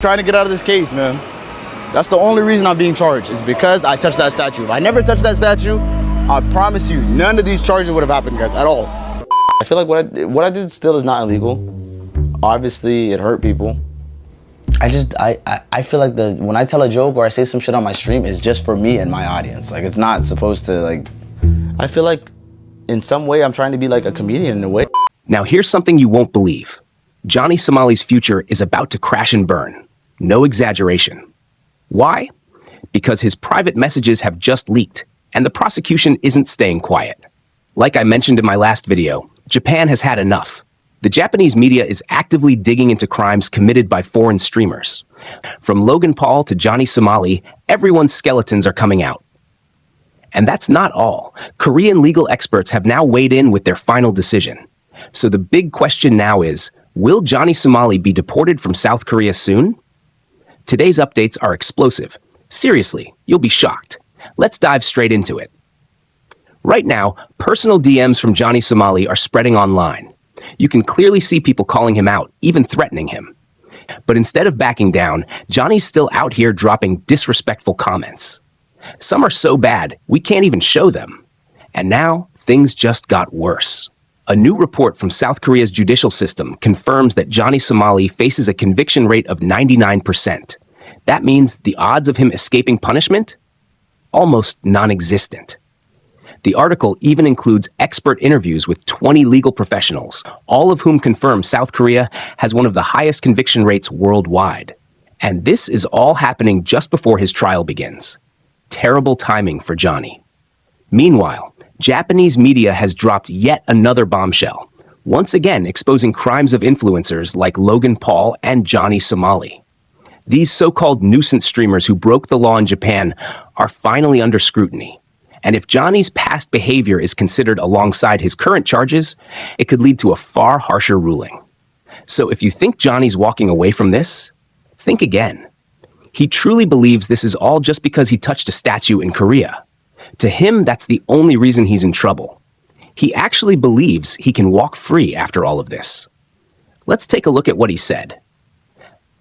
Trying to get out of this case, man. That's the only reason I'm being charged, is because I touched that statue. If I never touched that statue, I promise you, none of these charges would have happened, guys, at all. I feel like what I did still is not illegal. Obviously, it hurt people. I feel like when I tell a joke or I say some shit on my stream, it's just for me and my audience. Like, it's not supposed to, like, I feel like in some way I'm trying to be like a comedian in a way. Now, here's something you won't believe. Johnny Somali's future is about to crash and burn. No exaggeration. Why? Because his private messages have just leaked, and the prosecution isn't staying quiet. Like I mentioned in my last video, Japan has had enough. The Japanese media is actively digging into crimes committed by foreign streamers. From Logan Paul to Johnny Somali, everyone's skeletons are coming out. And that's not all. Korean legal experts have now weighed in with their final decision. So the big question now is, will Johnny Somali be deported from South Korea soon? Today's updates are explosive. Seriously, you'll be shocked. Let's dive straight into it. Right now, personal DMs from Johnny Somali are spreading online. You can clearly see people calling him out, even threatening him. But instead of backing down, Johnny's still out here dropping disrespectful comments. Some are so bad, we can't even show them. And now, things just got worse. A new report from South Korea's judicial system confirms that Johnny Somali faces a conviction rate of 99%. That means the odds of him escaping punishment? Almost non-existent. The article even includes expert interviews with 20 legal professionals, all of whom confirm South Korea has one of the highest conviction rates worldwide. And this is all happening just before his trial begins. Terrible timing for Johnny. Meanwhile, Japanese media has dropped yet another bombshell, once again exposing crimes of influencers like Logan Paul and Johnny Somali. These so-called nuisance streamers who broke the law in Japan are finally under scrutiny. And if Johnny's past behavior is considered alongside his current charges, it could lead to a far harsher ruling. So if you think Johnny's walking away from this, think again. He truly believes this is all just because he touched a statue in Korea. To him, that's the only reason he's in trouble. He actually believes he can walk free after all of this. Let's take a look at what he said.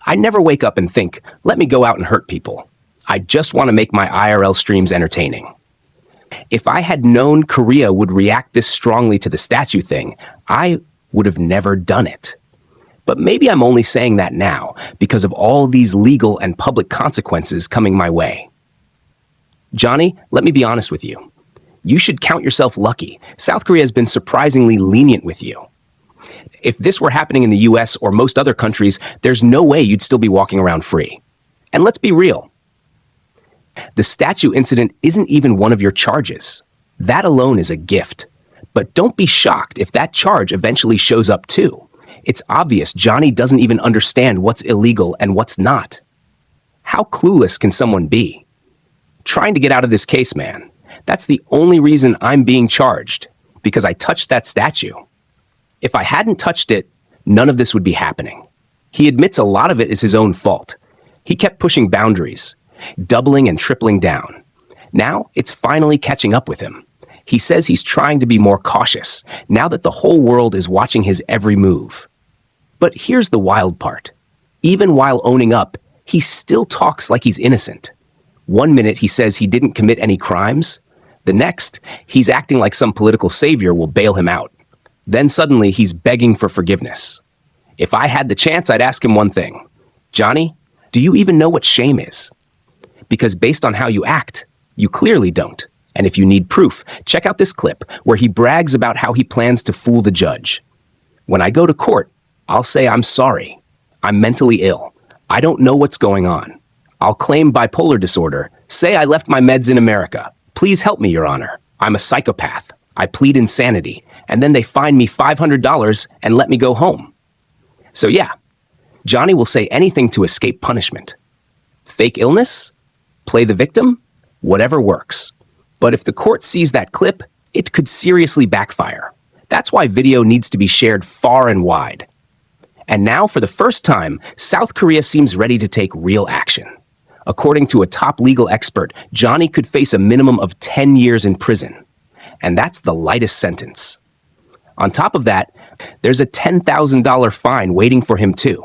I never wake up and think, let me go out and hurt people. I just want to make my IRL streams entertaining. If I had known Korea would react this strongly to the statue thing, I would have never done it. But maybe I'm only saying that now because of all these legal and public consequences coming my way. Johnny, let me be honest with you. You should count yourself lucky. South Korea has been surprisingly lenient with you. If this were happening in the US or most other countries, there's no way you'd still be walking around free. And let's be real. The statue incident isn't even one of your charges. That alone is a gift. But don't be shocked if that charge eventually shows up too. It's obvious Johnny doesn't even understand what's illegal and what's not. How clueless can someone be? Trying to get out of this case, man. That's the only reason I'm being charged, because I touched that statue. If I hadn't touched it, none of this would be happening. He admits a lot of it is his own fault. He kept pushing boundaries, doubling and tripling down. Now, it's finally catching up with him. He says he's trying to be more cautious, now that the whole world is watching his every move. But here's the wild part. Even while owning up, he still talks like he's innocent. One minute he says he didn't commit any crimes. The next, he's acting like some political savior will bail him out. Then suddenly he's begging for forgiveness. If I had the chance, I'd ask him one thing. Johnny, do you even know what shame is? Because based on how you act, you clearly don't. And if you need proof, check out this clip where he brags about how he plans to fool the judge. When I go to court, I'll say I'm sorry. I'm mentally ill. I don't know what's going on. I'll claim bipolar disorder. Say I left my meds in America. Please help me, Your Honor. I'm a psychopath. I plead insanity. And then they fine me $500 and let me go home. So yeah, Johnny will say anything to escape punishment. Fake illness? Play the victim? Whatever works. But if the court sees that clip, it could seriously backfire. That's why video needs to be shared far and wide. And now, for the first time, South Korea seems ready to take real action. According to a top legal expert, Johnny could face a minimum of 10 years in prison. And that's the lightest sentence. On top of that, there's a $10,000 fine waiting for him too.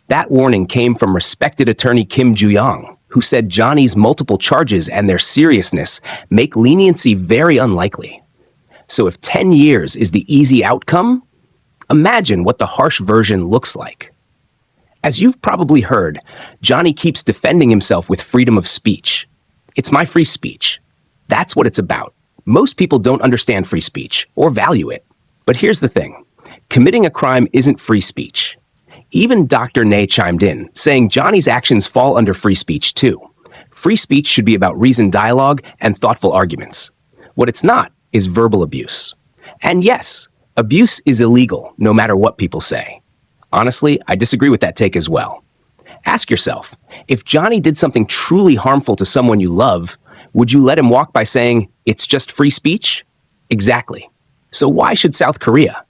That warning came from respected attorney Kim Ju-young, who said Johnny's multiple charges and their seriousness make leniency very unlikely. So if 10 years is the easy outcome, imagine what the harsh version looks like. As you've probably heard, Johnny keeps defending himself with freedom of speech. It's my free speech. That's what it's about. Most people don't understand free speech or value it. But here's the thing. Committing a crime isn't free speech. Even Dr. Nay chimed in, saying Johnny's actions fall under free speech too. Free speech should be about reasoned dialogue and thoughtful arguments. What it's not is verbal abuse. And yes, abuse is illegal, no matter what people say. Honestly, I disagree with that take as well. Ask yourself, if Johnny did something truly harmful to someone you love, would you let him walk by saying, it's just free speech? Exactly. So why should South Korea?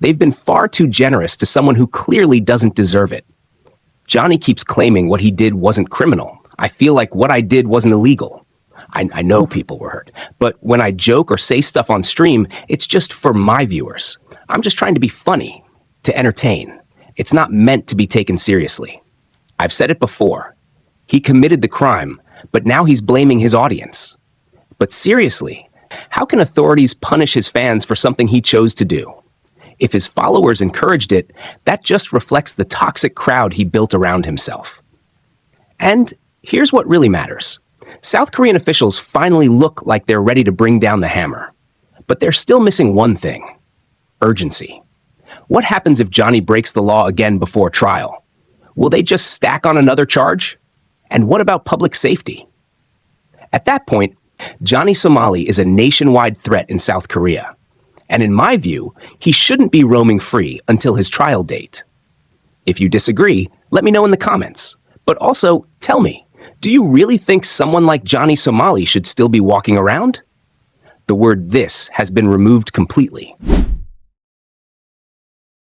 They've been far too generous to someone who clearly doesn't deserve it. Johnny keeps claiming what he did wasn't criminal. I feel like what I did wasn't illegal. I know people were hurt, but when I joke or say stuff on stream, it's just for my viewers. I'm just trying to be funny, to entertain. It's not meant to be taken seriously. I've said it before. He committed the crime, but now he's blaming his audience. But seriously, how can authorities punish his fans for something he chose to do? If his followers encouraged it, that just reflects the toxic crowd he built around himself. And here's what really matters. South Korean officials finally look like they're ready to bring down the hammer. But they're still missing one thing: urgency. What happens if Johnny breaks the law again before trial? Will they just stack on another charge? And what about public safety? At that point, Johnny Somali is a nationwide threat in South Korea. And in my view, he shouldn't be roaming free until his trial date. If you disagree, let me know in the comments. But also, tell me, do you really think someone like Johnny Somali should still be walking around? The word "this" has been removed completely.